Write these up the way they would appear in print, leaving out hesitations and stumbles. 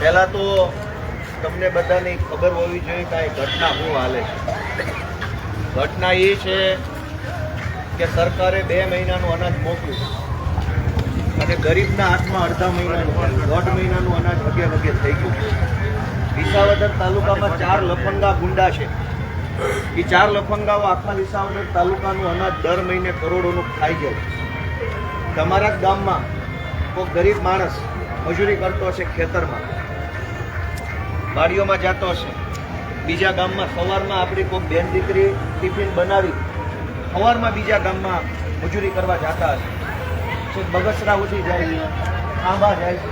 પહેલા તો તમને બધાને ખબર હોવી જોઈએ કે આ ઘટના શું હાલે છે. ઘટના એ છે કે સરકારે 2 મહિનાનું અનાજ મોકલ્યું અને ગરીબના હાથમાં અડધા મહિનાનું 1.5 મહિનાનું અનાજ વગે થઈ ગયું. વિસાવદર તાલુકામાં 4 લફંગા ગુંડા છે. એ 4 લફંગાઓ આખા વિસાવદર તાલુકાનું અનાજ દર મહિને કરોડોનું ખાઈ જાય. તમારા જ ગામમાં કોઈ ગરીબ માણસ મજૂરી કરતો હશે, ખેતરમાં વાડીઓમાં જતો હશે, બીજા ગામમાં સવારમાં આપણી કોઈ બેન દીકરી ટિફિન બનાવી સવારમાં બીજા ગામમાં મજૂરી કરવા જતા હશે, બગસરા ઉઠી જાય છે, આંબા જાય છે,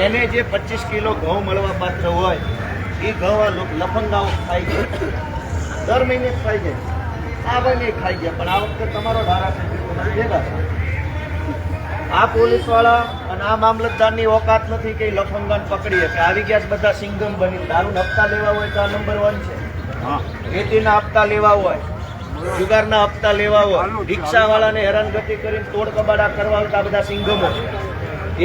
એને જે 25 કિલો ઘઉં મળવા પાત્ર હોય એ ઘઉં લફંગાઓ ખાઈ જાય, દર મહિને ખાઈ જાય. આ ભાઈને ખાઈ ગયા, પણ આ વખતે તમારો ધારાસભ્ય તમારી ભેગા છે. આ પોલીસવાળા અને આ મામલતદારની ઓકાત નથી કે લફંગાને પકડીએ કે આવી ગયા બધા સિંગમ બની. દારૂ હપ્તા લેવા હોય તો આ નંબર 1 છે. ખેતીના હપ્તા લેવા હોય, જુગારના હપ્તા લેવા હોય, રિક્ષાવાળાને હેરાનગતિ કરીને તોડ કબાડા કરવા હોય તો આ બધા સિંગમો છે.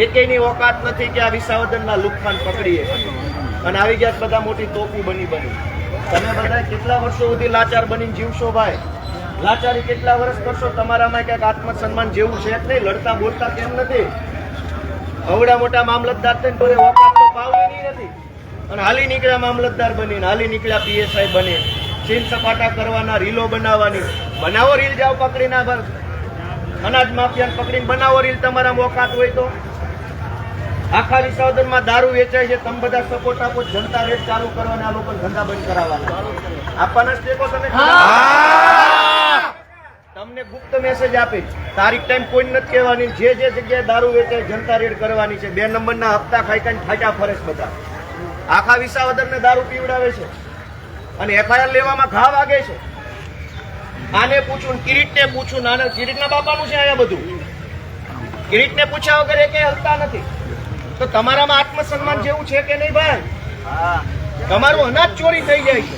એકેયની ઓકાત નથી કે આ વિસાવદરના લુખ્ખાન પકડીએ અને આવી ગયા બધા મોટી તોપી બની. તમે બધા કેટલા વર્ષો સુધી લાચાર બનીને જીવશો ભાઈ? લાચારી કેટલા વર્ષ કરશો? તમારામાં ક્યાંક આત્મસન્માન જેવું છે જ નહીં? લડતા બોલતા કેમ નથી? અવડા મોટા મામલતદાર થઈને કોઈ ઓકાત તો પાવની નથી અને હાલી નીકળ્યા મામલતદાર બનીને, હાલી નીકળ્યા પીએસઆઈ બની, સીન સપાટા કરવાના, રીલો બનાવવાની. બનાવો રીલ, જાઓ પકડીને અનાજ માફિયાને પકડીને બનાવો રીલ. તમારામાં ઓકાત હોય તો આખા વિસાવદરમાં દારૂ વેચાય છે, તમે બધા સપોર્ટ આપો, જનતા રેટ ચાલુ કરવાના, આ લોકોને ધંધા બંધ કરાવવાના. આપવાના સ્ટેકો તમે તમને ગુપ્ત મેસેજ આપી, તારીખ ટાઈમ કોઈ નથી કહેવાની. જે જગ્યાએ દારૂ વેચાય જનતા રેડ કરવાની છે. 2 નંબરના હપ્તા ખાઈ ખાઈને ફાટા ફરે છે બધા. આખા વિસાવદરને દારૂ પીવડાવે છે અને એફઆઈઆર લેવામાં ઘા વાગે છે. આને પૂછું, કિરીટને પૂછું, નાના કિરીટના બાપાનું છે અહીંયા બધું. કિરીટને પૂછ્યા વગર એ કઈ હલતા નથી. તો તમારામાં આત્મસન્માન જેવું છે કે નહીં ભાઈ? તમારું અનાજ ચોરી થઈ જાય છે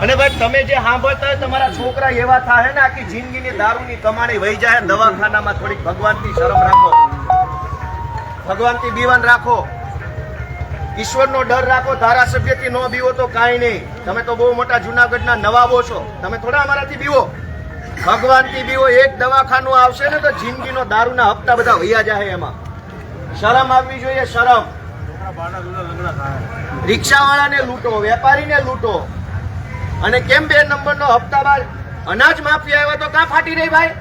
અને ભાઈ તમે જે સાંભળતા હોય તમારા છોકરા એવા થાય ને આખી જિંદગીની દારૂની કમાણી વહી જાય. દવાખાનામાં થોડીક ભગવાનથી શરમ રાખો, ભગવાનથી બીવાન રાખો, ઈશ્વરનો ડર રાખો. ધારાસભ્યથી ન બીવો તો કાંઈ નહીં. તમે તો બહુ મોટા જુનાગઢના નવાબો છો, તમે થોડા અમારાથી બીવો. ભગવાનથી બીવો. એક દવાખાનું આવશે ને તો જિંદગીનો દારૂના હપ્તા બધા વૈયા જાય. એમાં શરમ આવવી જોઈએ, શરમ. રિક્ષાવાળાને લૂંટો, વેપારીને લૂંટો અને કેમ 2 નંબરનો હપ્તા બાદ અનાજ માફિયા આવ્યા તો કાં ફાટી રહી ભાઈ?